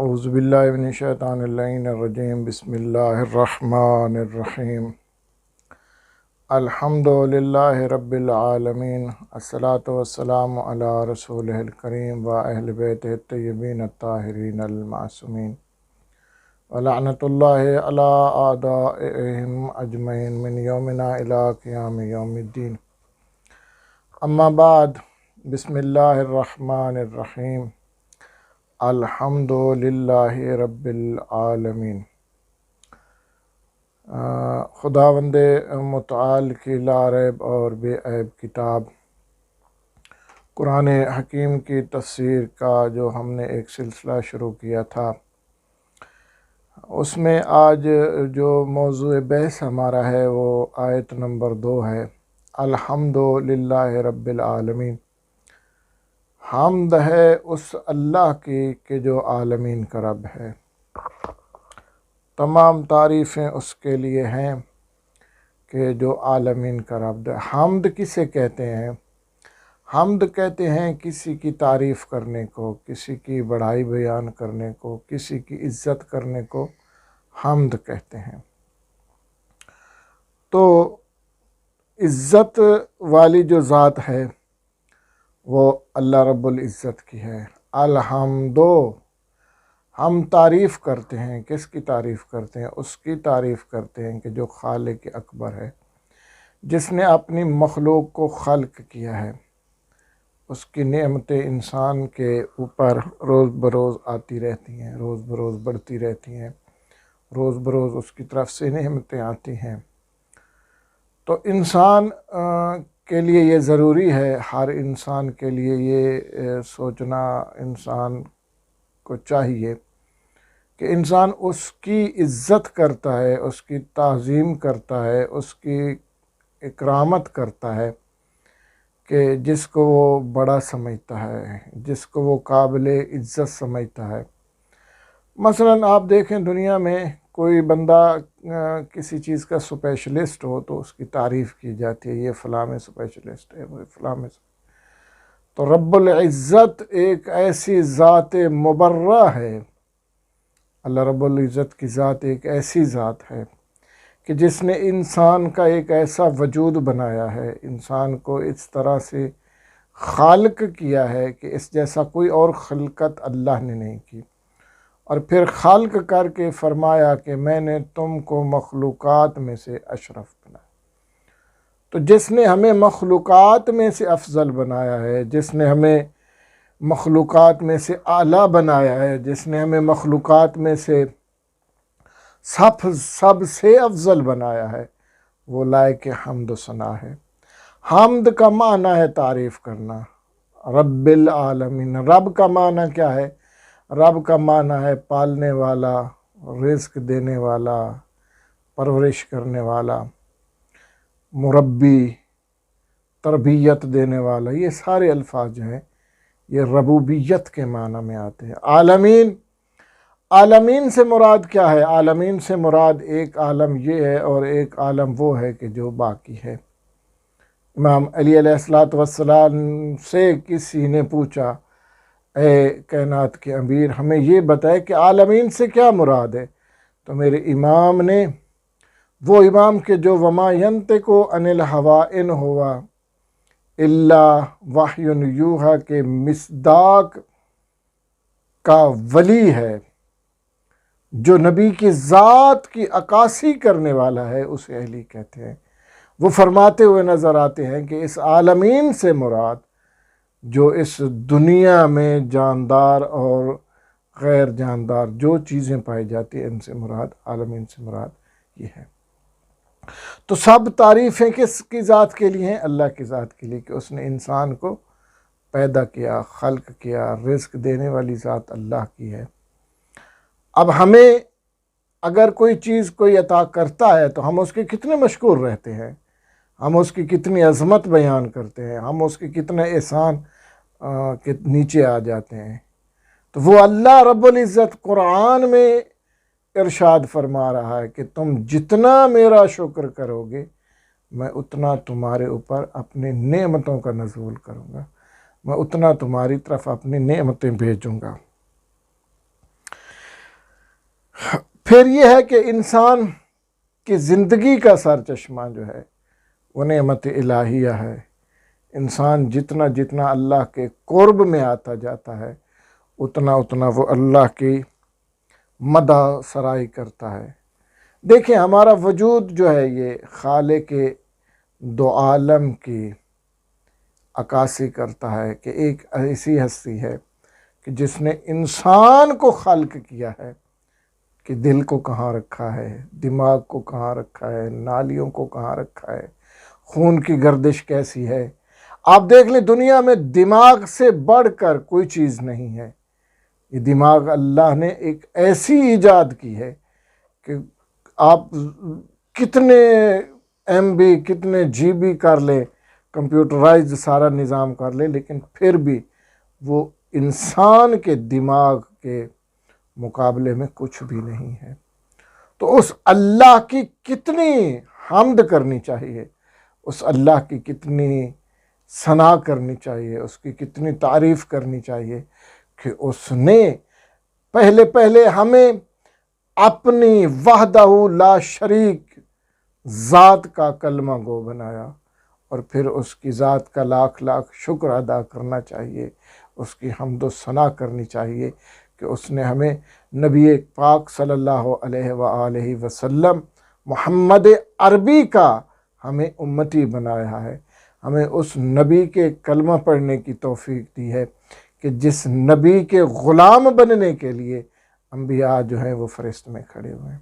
औज़ुबिल्लाहि मिनश्शैतानिर्रजीम बिस्मिल्लाहिर्रहमानिर्रहीम अल्हम्दुलिल्लाहि रब्बिल आलमीन अस्सलातु वस्सलामु अला रसूलिहिल करीम व अहलि बैतिहित तय्यबीन अत्ताहिरीन अल मासूमीन व लअनतुल्लाहि अला आदाइहिम अजमईन मिन यौमिना इला क़ियाम यौमिद्दीन। अम्मा बाद, बिस्मिल्लाहिर्रहमानिर्रहीम अल्हम्दुलिल्लाहि रब्बिल आलमीन। खुदावंद मुतआल की लारैब और बेऐब किताब कुरान हकीम की तफसीर का जो हमने एक सिलसिला शुरू किया था, उसमें आज जो मौज़ूए बहस हमारा है वो आयत नंबर 2 है। अल्हम्दुलिल्लाहि रब्बिल आलमीन। हम्द है उस अल्लाह की कि जो आलमीन का रब है। तमाम तारीफ़ें उसके लिए हैं कि जो आलमीन का रब है। हम्द किसे कहते हैं? हम्द कहते हैं किसी की तारीफ़ करने को, किसी की बढ़ाई बयान करने को, किसी की इज़्ज़त करने को हम्द कहते हैं। तो इज़्ज़त वाली जो ज़ात है वो अल्लाह रब्बुल इज़्ज़त की है। अलहम्दो, हम तारीफ़ करते हैं। किसकी तारीफ़ करते हैं? उसकी तारीफ़ करते हैं कि जो खालिक अकबर है, जिसने अपनी मखलूक को खल्क किया है। उसकी नेमतें इंसान के ऊपर रोज़ बरोज़ आती रहती हैं, रोज़ बरोज़ बढ़ती रहती हैं, रोज़ बरोज़ उसकी तरफ से नेमतें आती हैं। तो इंसान के लिए ये ज़रूरी है, हर इंसान के लिए ये सोचना इंसान को चाहिए कि इंसान उसकी इज़्ज़त करता है, उसकी ताज़ीम करता है, उसकी इकरामत करता है कि जिसको वो बड़ा समझता है, जिसको वो काबिल इज़्ज़त समझता है। मसलन आप देखें, दुनिया में कोई बंदा किसी चीज़ का स्पेशलिस्ट हो तो उसकी तारीफ़ की जाती है, ये फ़लाँ में स्पेशलिस्ट है, वो फ़लाँ में। तो रब्बुल इज़्ज़त एक ऐसी ज़ात मुबर्रा है, अल्लाह रब्बुल इज़्ज़त की ज़ात एक ऐसी ज़ात है कि जिसने इंसान का एक ऐसा वजूद बनाया है, इंसान को इस तरह से खालिक किया है कि इस जैसा कोई और खिलकत अल्लाह ने नहीं की। और फिर खालिक करके फरमाया कि मैंने तुमको मखलूक़ात में से अशरफ बनाया। तो जिसने हमें मखलूक़ात में से अफजल बनाया है, जिसने हमें मखलूक़ात में से आला बनाया है, जिसने हमें मखलूक़ात में से सबसे अफजल बनाया है, वो लायक हम्द सना है। हम्द का माना है तारीफ़ करना। रब्बिल आलमीन, रब का माना क्या है? रब का माना है पालने वाला, रिज़्क़ देने वाला, परवरिश करने वाला, मुरब्बी, तरबियत देने वाला। ये सारे अल्फाज जो हैं ये रबूबियत के माना में आते हैं। आलमीन, आलमीन से मुराद क्या है? आलमीन से मुराद एक आलम ये है और एक आलम वो है कि जो बाकी है। इमाम अली अलैहिस्सलातु वस्सलाम से किसी ने पूछा, ए कायनात के अमीर, हमें ये बताए कि आलमीन से क्या मुराद है? तो मेरे इमाम ने, वो इमाम के जो वमा यंतिकु अनिल हवा इन हुआ इल्ला वहयुन यूहा के मिस्दाक का वली है, जो नबी की ज़ात की अकासी करने वाला है, उसे अली कहते हैं। वो फरमाते हुए नज़र आते हैं कि इस आलमीन से मुराद जो इस दुनिया में जानदार और गैर जानदार जो चीज़ें पाई जाती हैं, इनसे मुराद, आलमीन से मुराद ये है। तो सब तारीफ़ें किसकी ज़ात के लिए हैं? अल्लाह की ज़ात के लिए, कि उसने इंसान को पैदा किया, खल्क किया, रिज़्क़ देने वाली ज़ात अल्लाह की है। अब हमें अगर कोई चीज़ कोई अता करता है तो हम उसके कितने मशकूर रहते हैं, हम उसकी कितनी अज़मत बयान करते हैं, हम उसके कितने एहसान के नीचे आ जाते हैं। तो वो अल्लाह रब्बुल इज़्ज़त कुरान में इरशाद फरमा रहा है कि तुम जितना मेरा शुक्र करोगे, मैं उतना तुम्हारे ऊपर अपनी नेमतों का नज़ूल करूँगा, मैं उतना तुम्हारी तरफ अपनी नेमतें भेजूँगा। फिर ये है कि इंसान की ज़िंदगी का सरचश्मा जो है वो नेमत इलाहिया है। इंसान जितना जितना अल्लाह के क़ुर्ब में आता जाता है उतना उतना वो अल्लाह की मदह सराई करता है। देखिए, हमारा वजूद जो है ये खाले के दो आलम की अक्कासी करता है कि एक ऐसी हस्ती है कि जिसने इंसान को खल्क किया है कि दिल को कहाँ रखा है, दिमाग को कहाँ रखा है, नालियों को कहाँ रखा है, खून की गर्दिश कैसी है। आप देख लें, दुनिया में दिमाग से बढ़कर कोई चीज़ नहीं है। ये दिमाग अल्लाह ने एक ऐसी ईजाद की है कि आप कितने MB कितने GB कर ले, कंप्यूटराइज सारा निज़ाम कर ले, लेकिन फिर भी वो इंसान के दिमाग के मुकाबले में कुछ भी नहीं है। तो उस अल्लाह की कितनी हम्द करनी चाहिए, उस अल्लाह की कितनी सना करनी चाहिए, उसकी कितनी तारीफ़ करनी चाहिए कि उसने पहले पहले हमें अपनी वहदहू ला शरीक ज़ात का कलमा गो बनाया और फिर उसकी ज़ात का लाख लाख शुक्र अदा करना चाहिए, उसकी हम्द व सना करनी चाहिए कि उसने हमें नबी पाक सल्लल्लाहु अलैहि वसल्लम मोहम्मद अरबी का हमें उम्मती बनाया है। हमें उस नबी के कलमा पढ़ने की तौफीक दी है कि जिस नबी के ग़ुलाम बनने के लिए अंबिया जो हैं वो फ़रिश्त में खड़े हुए हैं।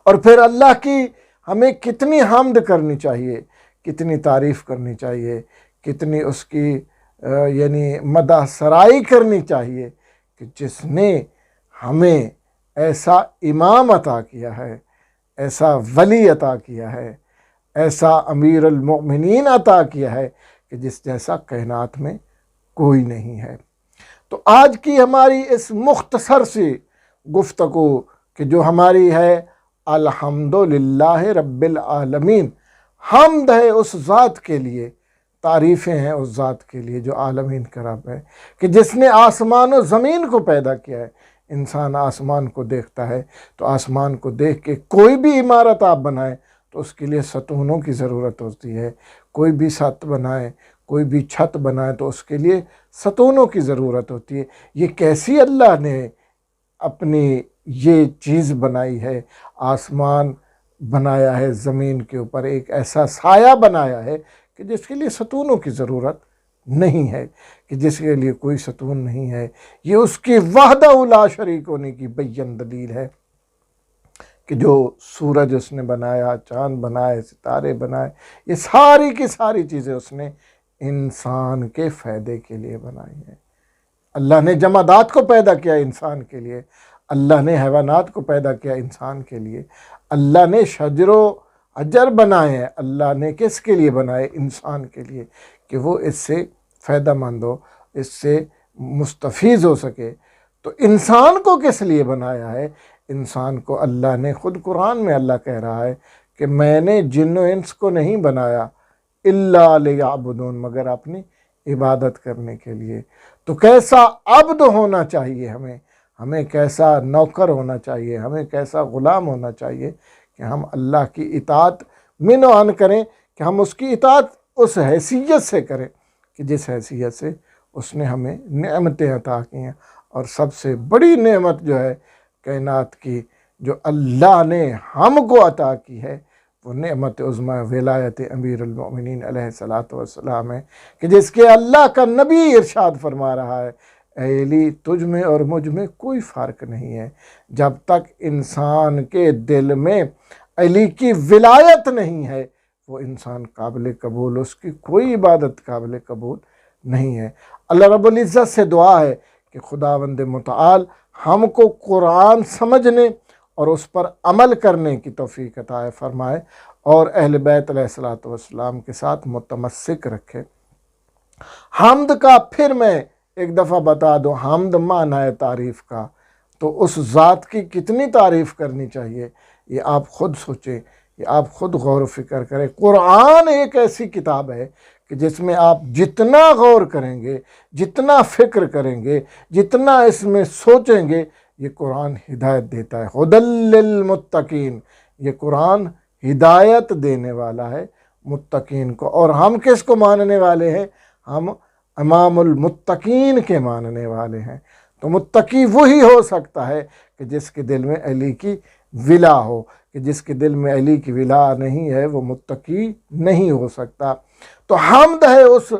और फिर अल्लाह की हमें कितनी हम्द करनी चाहिए, कितनी तारीफ़ करनी चाहिए, कितनी उसकी यानी मदह सराई करनी चाहिए कि जिसने हमें ऐसा इमाम अता किया है, ऐसा वली अता किया है, ऐसा अमीर अल मोमिनीन अता किया है कि जिस जैसा कायनात में कोई नहीं है। तो आज की हमारी इस मुख्तसर सी गुफ्तगू कि जो हमारी है अल्हम्दुलिल्लाह रब्बिल आलमीन, हम्द है उस ज़ात के लिए, तारीफ़ें हैं उस ज़ात के लिए जो आलमीन का रब है, कि जिसने आसमान और ज़मीन को पैदा किया है। इंसान आसमान को देखता है तो आसमान को देख के कोई भी इमारत आप बनाएं तो उसके लिए सतूनों की ज़रूरत होती है, कोई भी छत बनाए, कोई भी छत बनाए तो उसके लिए सतूनों की ज़रूरत होती है। ये कैसी अल्लाह ने अपनी ये चीज़ बनाई है, आसमान बनाया है, ज़मीन के ऊपर एक ऐसा साया बनाया है कि जिसके लिए सतूनों की ज़रूरत नहीं है, कि जिसके लिए कोई सतून नहीं है। ये उसकी वहदहू ला शरीक होने की बय्यन दलील है कि जो सूरज उसने बनाया, चाँद बनाए, सितारे बनाए, ये सारी की सारी चीज़ें उसने इंसान के फ़ायदे के लिए बनाई है। अल्लाह ने जमादात को पैदा किया इंसान के लिए, अल्लाह ने हैवानात को पैदा किया इंसान के लिए, अल्लाह ने शजरो अजर बनाए हैं, अल्लाह ने किसके लिए बनाए? इंसान के लिए, कि वो इससे फ़ायदेमंद हो, इससे मुस्तफ़ीज़ हो सके। तो इंसान को किस लिए बनाया है? इंसान को अल्लाह ने ख़ुद कुरान में अल्लाह कह रहा है कि मैंने जिन्न व इंस को नहीं बनाया इल्ला लियअबुदून, मगर अपनी इबादत करने के लिए। तो कैसा अब्द होना चाहिए हमें, हमें कैसा नौकर होना चाहिए, हमें कैसा ग़ुलाम होना चाहिए कि हम अल्लाह की इताअत मिन व अन करें, कि हम उसकी इताअत उस हैसियत से करें कि जिस हैसियत से उसने हमें नेमतें अता की हैं। और सबसे बड़ी नेमत जो है कायनात की, जो अल्लाह ने हमको अता की है, वो नेमत उज़्मा विलायत अमीरुल मोमिनीन अलैहिस्सलातु वस्सलाम है, कि जिसके अल्लाह का नबी इरशाद फरमा रहा है, ऐ अली तुझ में और मुझ में कोई फ़र्क नहीं है। जब तक इंसान के दिल में अली की विलायत नहीं है वो इंसान काबिल कबूल, उसकी कोई इबादत काबिल कबूल नहीं है। अल्लाह रब्बुल इज़्ज़त से दुआ है कि खुदावंद मुतआल हमको कुरान समझने और उस पर अमल करने की तौफीक अता फरमाए और अहले बैत अलैहिस्सलातु वस्सलाम के साथ मुतमस्सिक रखे। हम्द का फिर मैं एक दफ़ा बता दूँ, हम्द माना है तारीफ़ का, तो उस ज़ात की कितनी तारीफ़ करनी चाहिए ये आप ख़ुद सोचें, ये आप ख़ुद गौर फ़िक्र करें। कुरान एक ऐसी किताब है कि जिसमें आप जितना गौर करेंगे, जितना फ़िक्र करेंगे, जितना इसमें सोचेंगे, ये कुरान हिदायत देता है। हुदल लिल मुत्तकीन, ये कुरान हिदायत देने वाला है मुत्तकीन को। और हम किसको मानने वाले हैं? हम इमामुल मुत्तकीन के मानने वाले हैं। तो मुत्तकी वही हो सकता है कि जिसके दिल में अली की विला हो, कि जिसके दिल में अली की विला नहीं है वो मुत्तकी नहीं हो सकता। तो हम्द है उस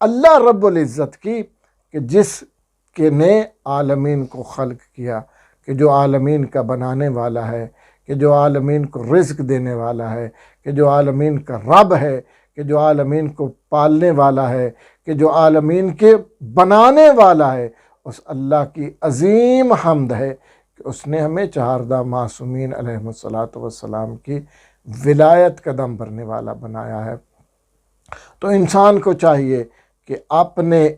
अल्लाह रब्बुल इज़्ज़त की कि जिसके ने आलमीन को खल्क किया, कि जो आलमीन का बनाने वाला है, कि जो आलमीन को रिज़्क देने वाला है, कि जो आलमीन का रब है, कि जो आलमीन को पालने वाला है, कि जो आलमीन के बनाने वाला है। उस अल्लाह की अज़ीम हम्द है कि उसने हमें चहारदा मासूमीन अलैहिमुस्सलातु वस्सलाम की विलायत कदम भरने वाला बनाया है। तो इंसान को चाहिए कि अपने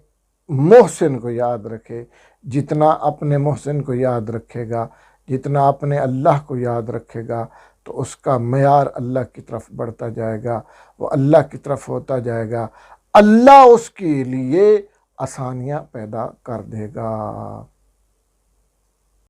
मोहसिन को याद रखे। जितना अपने मोहसिन को याद रखेगा, जितना अपने अल्लाह को याद रखेगा, तो उसका मयार अल्लाह की तरफ बढ़ता जाएगा, वो अल्लाह की तरफ होता जाएगा। अल्लाह उसके लिए आसानियाँ पैदा कर देगा।